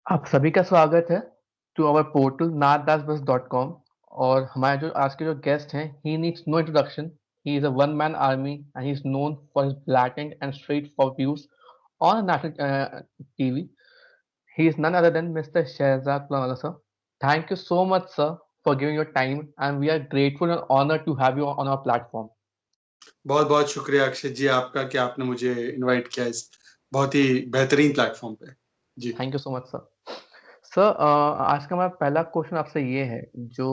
आप सभी का स्वागत है टू आवर पोर्टल nathbasbus.com। और हमारे जो आज के जो गेस्ट हैं, he needs no introduction. He is a one man army and he is known for his blatant and straightforward views on national TV. He is none other than Mr. Shehzad Pulwama, sir. Thank you so much, sir, for giving your time, and we are grateful and honored to have you on our platform. बहुत बहुत शुक्रिया अक्षय जी आपका कि आपने मुझे invite किया इस बहुत ही बेहतरीन प्लेटफॉर्म पे। जी thank you so much, sir. Sir, आज का हमारा पहला क्वेश्चन आपसे ये है, जो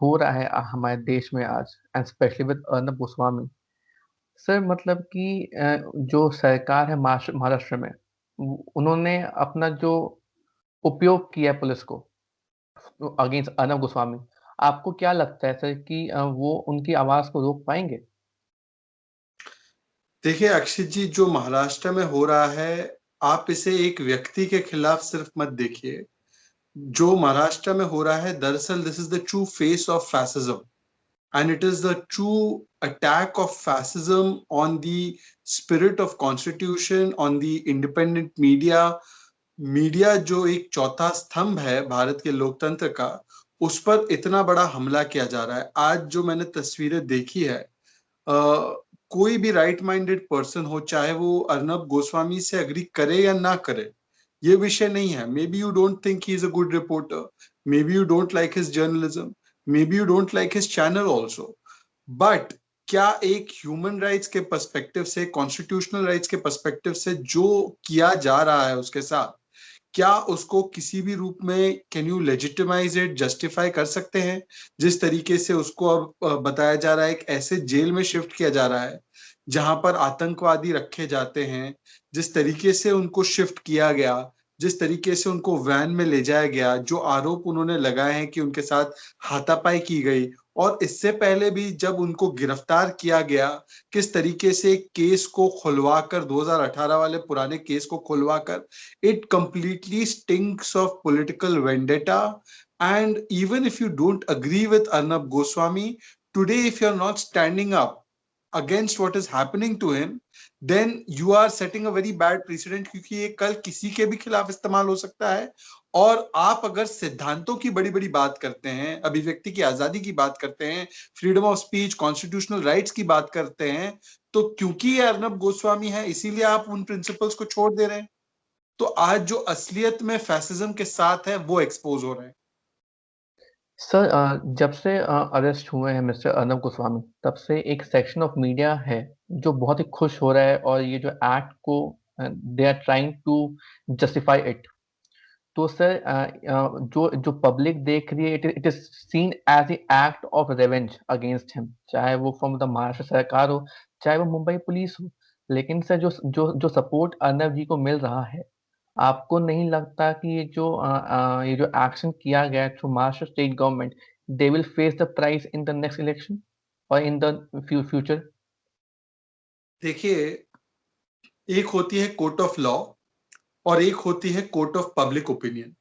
हो रहा है हमारे देश में आज, and specially with Arnab Goswami. Sir, मतलब कि जो सरकार है महाराष्ट्र में, उन्होंने अपना जो उपयोग किया है पुलिस को अगेंस्ट अर्नब गोस्वामी, आपको क्या लगता है सर कि वो उनकी आवाज को रोक पाएंगे? देखिए अक्षय जी, जो महाराष्ट्र में हो रहा है, आप इसे एक व्यक्ति के खिलाफ सिर्फ मत देखिए। जो महाराष्ट्र में हो रहा है, दरअसल this is the true face of fascism and it is the true attack of fascism on the spirit of constitution, on the independent media. Media जो एक चौथा स्तंभ है भारत के लोकतंत्र का, उस पर इतना बड़ा हमला किया जा रहा है। आज जो मैंने तस्वीरें देखी है, कोई भी राइट माइंडेड पर्सन हो, चाहे वो अर्नब गोस्वामी से अग्री करे या ना करे, ये विषय नहीं है। May be you don't think he is a good reporter, may be you don't like his journalism, may be you don't like his channel also, but क्या एक ह्यूमन राइट्स के पर्सपेक्टिव से, कॉन्स्टिट्यूशनल राइट्स के perspective से जो किया जा रहा है उसके साथ, क्या उसको किसी भी रूप में can you legitimise it, justify कर सकते हैं? जिस तरीके से उसको अब बताया जा रहा है, एक ऐसे जेल में शिफ्ट किया जा रहा है जहां पर आतंकवादी रखे जाते हैं, जिस तरीके से उनको शिफ्ट किया गया, जिस तरीके से उनको वैन में ले जाया गया, जो आरोप उन्होंने लगाए हैं कि उनके साथ हाथापाई की गई, और इससे पहले भी जब उनको गिरफ्तार किया गया, किस तरीके से केस को खुलवाकर, 2018 वाले पुराने केस को खुलवाकर, it completely stinks of political vendetta. And even if you don't agree with Arnab Goswami today, if you're not standing up against what is happening to him, then you are setting a very bad precedent, क्योंकि ये कल किसी के भी खिलाफ इस्तेमाल हो सकता है। और आप अगर सिद्धांतों की बड़ी बड़ी बात करते हैं, अभिव्यक्ति की आजादी की बात करते हैं, freedom of speech, constitutional rights की बात करते हैं, तो क्योंकि ये अर्नब गोस्वामी है इसीलिए आप उन प्रिंसिपल्स को छोड़ दे रहे हैं। तो आज जो असलियत में फैसिज्म के साथ है वो एक्सपोज हो रहे हैं। सर, जब से अरेस्ट हुए हैं मिस्टर अर्नब गोस्वामी, तब से एक सेक्शन ऑफ मीडिया है जो बहुत ही खुश हो रहा है, और ये जो एक्ट को they are trying to justify it. तो सर, जो जो पब्लिक देख रही है, it is seen as a act of revenge against him, चाहे वो फ्रॉम द महाराष्ट्र सरकार हो, चाहे वो मुंबई पुलिस हो। लेकिन सर, जो जो जो सपोर्ट अर्नब जी को मिल रहा है, आपको नहीं लगता कि ये जो एक्शन किया गया through Maharashtra state government, they will face the price in the next election और इन द फ्यूचर? देखिए, एक होती है कोर्ट ऑफ लॉ और एक होती है कोर्ट ऑफ पब्लिक ओपिनियन।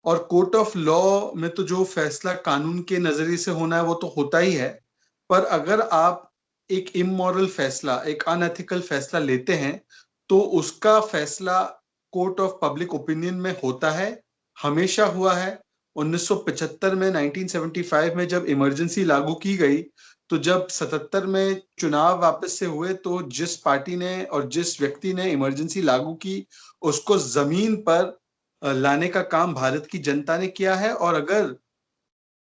और कोर्ट ऑफ लॉ में तो जो फैसला कानून के नजरिए से होना है वो तो होता ही है, पर अगर आप एक इमोरल फैसला, एक अनएथिकल फैसला लेते हैं, तो उसका फैसला कोर्ट ऑफ पब्लिक ओपिनियन में होता है, हमेशा हुआ है। 1975 में, 1975 में जब इमरजेंसी लागू की गई, तो जब 77 में चुनाव वापस से हुए, तो जिस पार्टी ने और जिस व्यक्ति ने इमरजेंसी लागू की, उसको जमीन पर लाने का काम भारत की जनता ने किया है। और अगर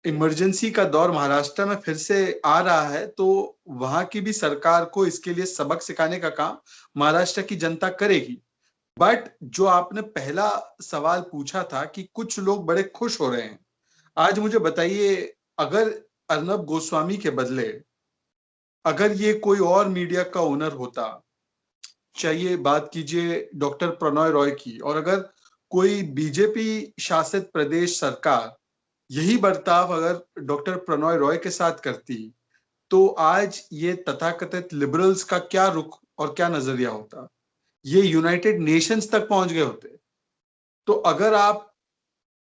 इमरजेंसी का दौर महाराष्ट्र में फिर से आ रहा है, तो वहां की भी सरकार को इसके लिए सबक सिखाने का काम महाराष्ट्र की जनता करेगी। बट जो आपने पहला सवाल पूछा था कि कुछ लोग बड़े खुश हो रहे हैं, आज मुझे बताइए, अगर अर्नब गोस्वामी के बदले अगर ये कोई और मीडिया का ओनर होता, चाहिए बात कीजिए डॉक्टर प्रणॉय रॉय की, और अगर कोई बीजेपी शासित प्रदेश सरकार यही बर्ताव अगर डॉक्टर प्रणॉय रॉय के साथ करती, तो आज ये तथाकथित लिबरल्स का क्या रुख और क्या नजरिया होता? ये यूनाइटेड नेशंस तक पहुंच गए होते। तो अगर आप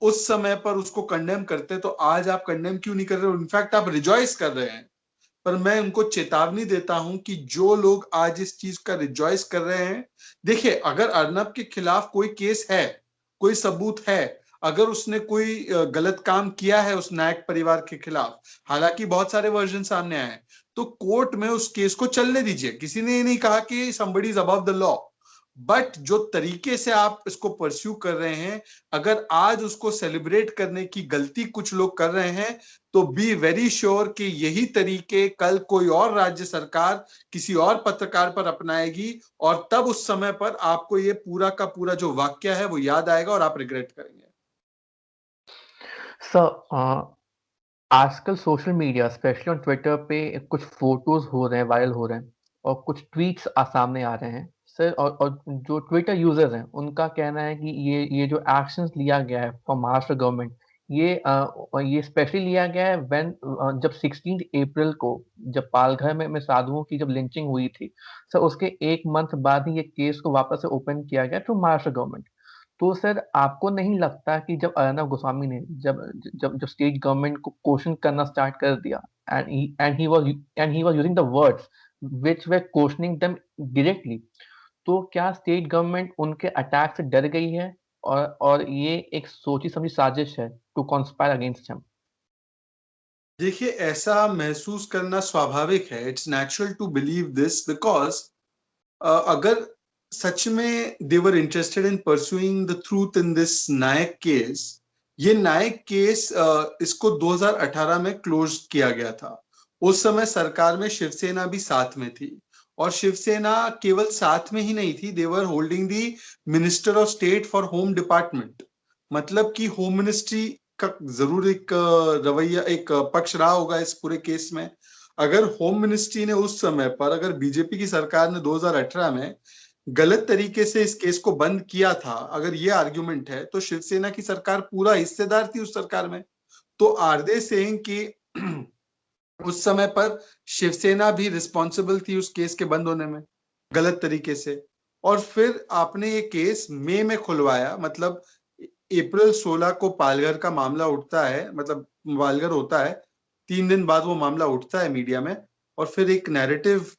उस समय पर उसको कंडेम करते, तो आज आप कंडेम क्यों नहीं कर रहे हो? इनफैक्ट आप रिजॉइस कर रहे हैं। पर मैं उनको चेतावनी देता हूं कि जो लोग आज इस चीज का रिजॉइस कर रहे हैं, देखिए, अगर अर्नब के खिलाफ कोई केस है कोई सबूत है, अगर उसने कोई गलत काम किया है उस नायक परिवार के खिलाफ, हालांकि बहुत सारे वर्जन सामने आए हैं, तो कोर्ट में उस केस को चलने दीजिए। किसी ने ये नहीं कहा कि somebody is above the law, but जो तरीके से आप इसको परस्यू कर रहे हैं, अगर आज उसको सेलिब्रेट करने की गलती कुछ लोग कर रहे हैं, तो बी वेरी श्योर कि यही तरीके कल कोई और राज्य सरकार किसी और पत्रकार पर अपनाएगी, और तब उस समय पर आपको ये पूरा का पूरा जो वाक्य है वो याद आएगा और आप रिग्रेट करेंगे। सर, आजकल social media specially on Twitter पे कुछ फोटोज हो रहे हैं, वायरल हो रहे हैं, और कुछ ट्वीट्स सामने आ रहे हैं सर। और जो ट्विटर यूजर्स हैं उनका कहना है कि ये जो एक्शंस लिया गया है फ्रॉम महाराष्ट्र गवर्नमेंट, ये स्पेशली लिया गया है व्हेन जब 16 अप्रैल को जब पालघर में साधुओं की जब लिंचिंग हुई थी सर, उसके एक मंथ बाद ही ये केस को वापस से ओपन किया गया टू महाराष्ट्र गवर्नमेंट। तो सर, आपको नहीं लगता कि जब अर्नब गोस्वामी ने जब जब जब स्टेट गवर्नमेंट को क्वेश्चन करना स्टार्ट कर दिया, and he was using the words which were questioning them directly, तो क्या स्टेट गवर्नमेंट उनके अटैक से डर गई है, और ये एक सोची समझी साजिश है टू कॉन्स्पायर अगेंस्ट हिम? देखिए, ऐसा महसूस करना स्वाभाविक है, it's natural to believe this, because अगर सच में they were interested in pursuing the truth in this Nayak case, ये नायक केस इसको 2018 में क्लोज किया गया था। उस समय सरकार में शिवसेना भी साथ में थी, और शिवसेना केवल साथ में ही नहीं थी, they were holding the minister of state for home department. मतलब कि होम मिनिस्ट्री का जरूर एक रवैया, एक पक्ष रहा होगा इस पूरे केस में। अगर होम मिनिस्ट्री ने उस समय पर, अगर बीजेपी की सरकार ने 2018 में गलत तरीके से इस केस को बंद किया था, अगर ये आर्ग्यूमेंट है, तो शिवसेना की सरकार पूरा हिस्सेदार थी उस सरकार में। तो आर दे सेइंग कि उस समय पर शिवसेना भी रिस्पॉन्सिबल थी उस केस के बंद होने में गलत तरीके से। और फिर आपने ये केस मई में खुलवाया, मतलब अप्रैल 16 को पालघर का मामला उठता है, मतलब पालघर होता है, 3 दिन बाद वो मामला उठता है मीडिया में, और फिर एक नैरेटिव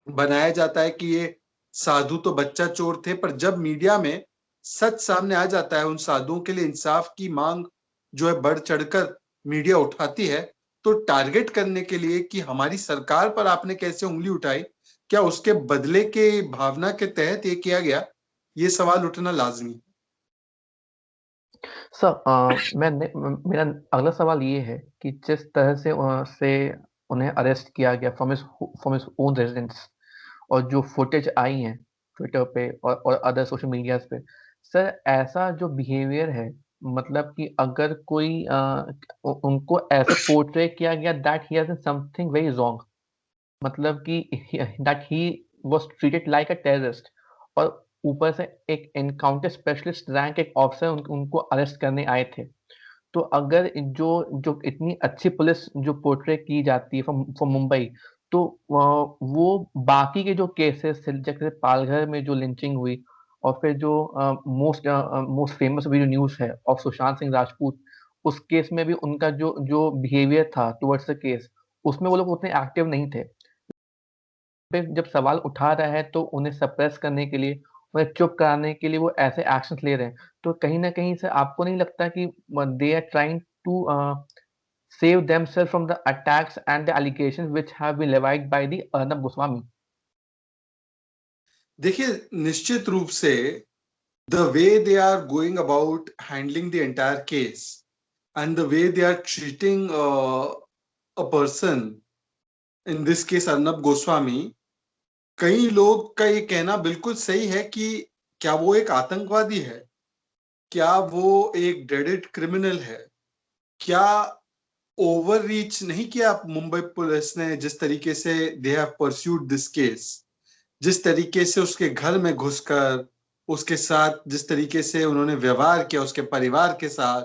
बनाया जाता है कि ये साधु तो बच्चा चोर थे। पर जब मीडिया में सच सामने आ जाता है, उन साधुओं के लिए इंसाफ की मांग जो है बढ़ चढ़कर मीडिया उठाती है, तो टारगेट करने के लिए कि हमारी सरकार पर आपने कैसे उंगली उठाई, क्या उसके बदले के भावना के तहत ये किया गया, ये सवाल उठना लाजमी है। सर, मेरा अगला सवाल ये है कि जिस तरह से उन्हें अरेस्ट किया गया फ्रॉम हिज ओन रेजिडेंस, और जो फुटेज आई हैं ट्विटर पे और अदर सोशल मीडियाज पे, सर ऐसा जो बिहेवियर है, मतलब कि अगर कोई उनको ऐसे पोर्ट्रे किया गया that he has done something very wrong, मतलब कि that he was treated like a terrorist, और ऊपर से एक एनकाउंटर स्पेशलिस्ट रैंक एक ऑफिसर उनको अरेस्ट करने आए थे। तो अगर जो जो इतनी अच्छी पुलिस जो पोर्ट्रे की जाती है फ्रॉम फ्रॉम मुंबई, तो वो बाकी के जो केसेस थे, जैसे पालघर में जो लिंचिंग हुई, और फिर जो most most famous video news है ऑफ सुशांत सिंह राजपूत, उस केस में भी उनका जो जो बिहेवियर था टुवर्ड्स द केस, उसमें वो लोग उतने एक्टिव नहीं थे। फिर जब सवाल उठा रहा है तो उन्हें सप्रेस करने के लिए, उन्हें चुप कराने के लिए वो ऐसे एक्शंस ले रहे हैं। तो कहीं न कहीं से आपको नहीं लगता कि they are trying to save themselves from the attacks and the allegations which have been levied by the Arnab Goswami? देखिए, निश्चित रूप से the way they are going about handling the entire case and the way they are treating a person, in this case Arnab Goswami, कई लोग का ये कहना बिल्कुल सही है कि क्या वो एक आतंकवादी है, क्या वो एक ड्रेडेड क्रिमिनल है, क्या ओवर रीच नहीं किया मुंबई पुलिस ने जिस तरीके से they have pursued this case, जिस तरीके से उसके घर में घुसकर उसके साथ जिस तरीके से उन्होंने व्यवहार किया उसके परिवार के साथ,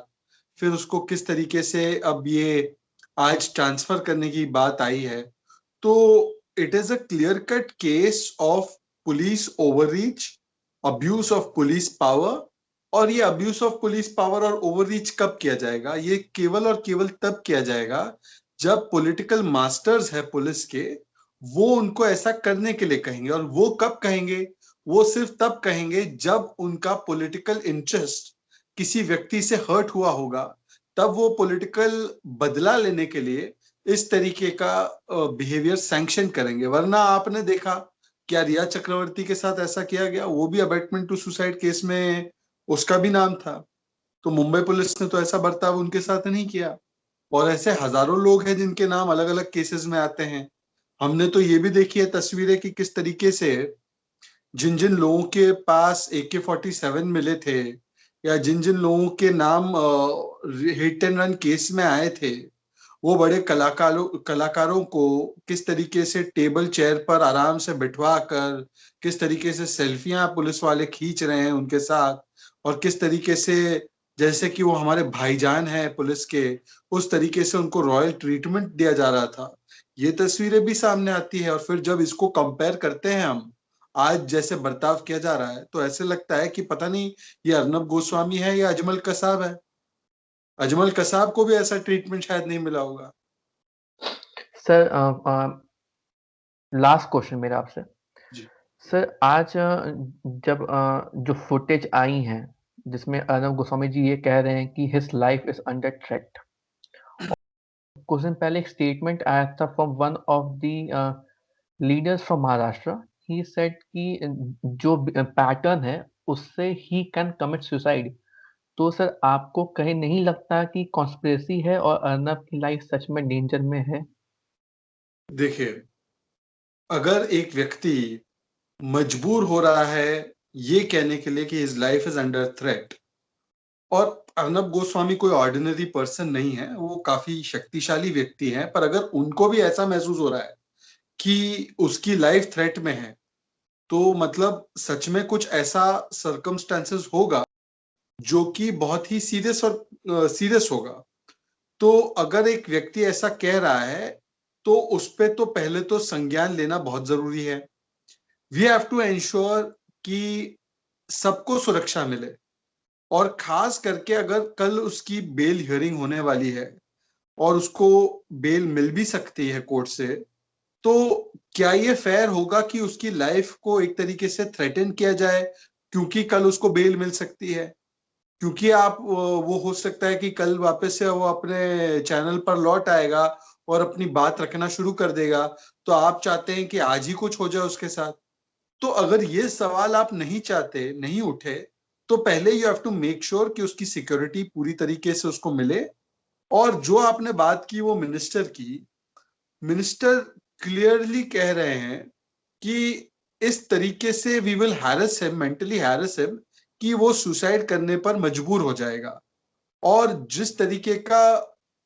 फिर उसको किस तरीके से अब ये आज ट्रांसफर करने की बात आई है, तो it is a clear cut case of police overreach, abuse of police power. और ये अब्यूज ऑफ पुलिस पावर और ओवररीच कब किया जाएगा? ये केवल और केवल तब किया जाएगा जब पॉलिटिकल मास्टर्स है पुलिस के, वो उनको ऐसा करने के लिए कहेंगे। और वो कब कहेंगे? वो सिर्फ तब कहेंगे जब उनका पॉलिटिकल इंटरेस्ट किसी व्यक्ति से हर्ट हुआ होगा, तब वो पॉलिटिकल बदला लेने के लिए इस तरीके का बिहेवियर सैंक्शन करेंगे। वरना आपने देखा क्या रिया चक्रवर्ती के साथ ऐसा किया गया? वो भी अबैटमेंट टू सुसाइड केस में उसका भी नाम था, तो मुंबई पुलिस ने तो ऐसा बर्ताव उनके साथ नहीं किया। और ऐसे हजारों लोग हैं जिनके नाम अलग अलग केसेस में आते हैं। हमने तो ये भी देखी है तस्वीरें कि किस तरीके से जिन जिन लोगों के पास AK-47 मिले थे, या जिन जिन लोगों के नाम हिट एंड रन केस में आए थे, वो बड़े कलाकारों को किस तरीके से टेबल चेयर पर आराम से बिठवा कर, किस तरीके से सेल्फियां पुलिस वाले खींच रहे हैं उनके साथ, और किस तरीके से जैसे कि वो हमारे भाईजान हैं पुलिस के, उस तरीके से उनको रॉयल ट्रीटमेंट दिया जा रहा था। ये तस्वीरें भी सामने आती है। और फिर जब इसको कंपेयर करते हैं हम आज जैसे बर्ताव किया जा रहा है, तो ऐसे लगता है कि पता नहीं ये अर्नब गोस्वामी है या अजमल कसाब है। अजमल कसाब को भी ऐसा ट्रीटमेंट शायद नहीं मिला होगा। सर लास्ट क्वेश्चन मेरा आपसे। जी। सर आज जब जो फुटेज आई हैं जिसमें अर्नब गोस्वामी जी ये कह रहे हैं कि his life is under threat, कुछ दिन पहले एक स्टेटमेंट आया था from one of the leaders from Maharashtra. He said कि जो पैटर्न है उससे ही कैन कमिट सुसाइड। तो सर आपको कहीं नहीं लगता कि कॉन्स्पिरेसी है और अर्नब की लाइफ सच में डेंजर में है? देखिए, अगर एक व्यक्ति मजबूर हो रहा है ये कहने के लिए कि his life is under threat, और अर्नब गोस्वामी कोई ऑर्डिनरी पर्सन नहीं है, वो काफी शक्तिशाली व्यक्ति हैं, पर अगर उनको भी ऐसा महसूस हो रहा है कि उसकी लाइफ थ्रेट में है, तो मतलब सच में कुछ ऐसा सर्कमस्टेंसेस होगा जो कि बहुत ही सीरियस और सीरियस होगा। तो अगर एक व्यक्ति ऐसा कह रहा है, तो उस पे तो पहले तो संज्ञान लेना बहुत जरूरी है। वी हैव टू एंश्योर कि सबको सुरक्षा मिले, और खास करके अगर कल उसकी बेल हियरिंग होने वाली है और उसको बेल मिल भी सकती है कोर्ट से, तो क्या ये फेयर होगा कि उसकी लाइफ को एक तरीके से थ्रेटन किया जाए क्योंकि कल उसको बेल मिल सकती है? क्योंकि आप वो हो सकता है कि कल वापस से वो अपने चैनल पर लौट आएगा और अपनी बात रखना शुरू कर देगा, तो आप चाहते हैं कि आज ही कुछ हो जाए उसके साथ। तो अगर ये सवाल आप नहीं चाहते, नहीं उठे, तो पहले you have to make sure कि उसकी सिक्योरिटी पूरी तरीके से उसको मिले। और जो आपने बात की वो मिनिस्टर की, मिनिस्टर क्लियरली कह रहे हैं कि इस तरीके से we will harass him, mentally harass him, कि वो सुसाइड करने पर मजबूर हो जाएगा। और जिस तरीके का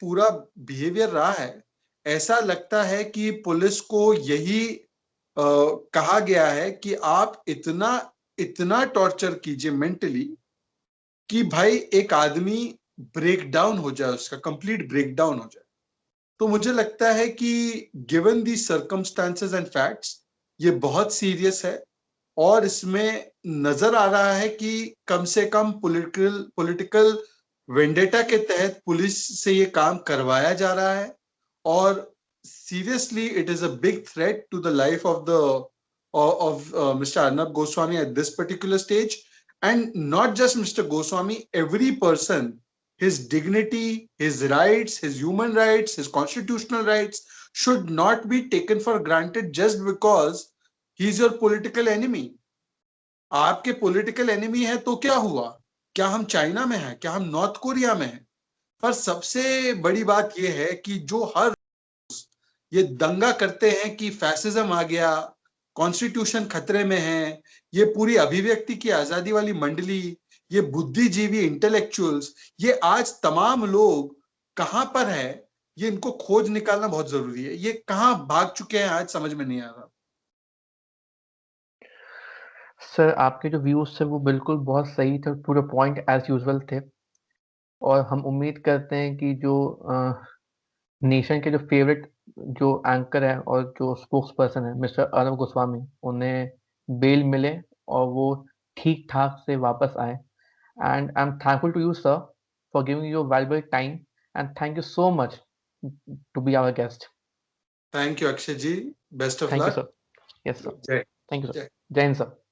पूरा बिहेवियर रहा है, ऐसा लगता है कि पुलिस को यही कहा गया है कि आप इतना इतना टॉर्चर कीजिए मेंटली कि भाई एक आदमी ब्रेक डाउन हो जाए, उसका कंप्लीट ब्रेक डाउन हो जाए। तो मुझे लगता है कि given the circumstances and facts, ये बहुत सीरियस है। और इसमें नजर आ रहा है कि कम से कम पॉलिटिकल पॉलिटिकल वेंडेटा के तहत पुलिस से ये काम करवाया जा रहा है। और seriously it is a big threat to the life of the of Mr. Arnab Goswami at this particular stage. And not just Mr. Goswami, every person, his dignity, his rights, his human rights, his constitutional rights should not be taken for granted just because he is your political enemy. आपके political enemy है तो क्या हुआ? क्या हम China में हैं? क्या हम नॉर्थ कोरिया में हैं? पर सबसे बड़ी बात यह है कि जो हर ये दंगा करते हैं कि फैसिज्म आ गया, कॉन्स्टिट्यूशन खतरे में है, ये पूरी अभिव्यक्ति की आजादी वाली मंडली, ये बुद्धिजीवी इंटेलेक्चुअल्स, ये आज तमाम लोग कहां पर है, ये इनको खोज निकालना बहुत जरूरी है। ये कहां भाग चुके हैं आज समझ में नहीं आ रहा। सर आपके जो व्यूज थे वो बिल्कुल बहुत सही थे, पूरे पॉइंट एज यूजुअल थे। और हम उम्मीद करते हैं कि जो नेशन के जो फेवरेट जो एंकर है और जो स्पोक्स पर्सन है मिस्टर अर्नब गोस्वामी, उन्हें बेल मिले और वो ठीक ठाक से वापस आए। And I am thankful to you sir for giving your valuable time, and thank you so much to be our guest. Thank you Akshay ji, best of thank you luck. Sir. Yes sir. जय thank you sir. जय। जय Hind sir.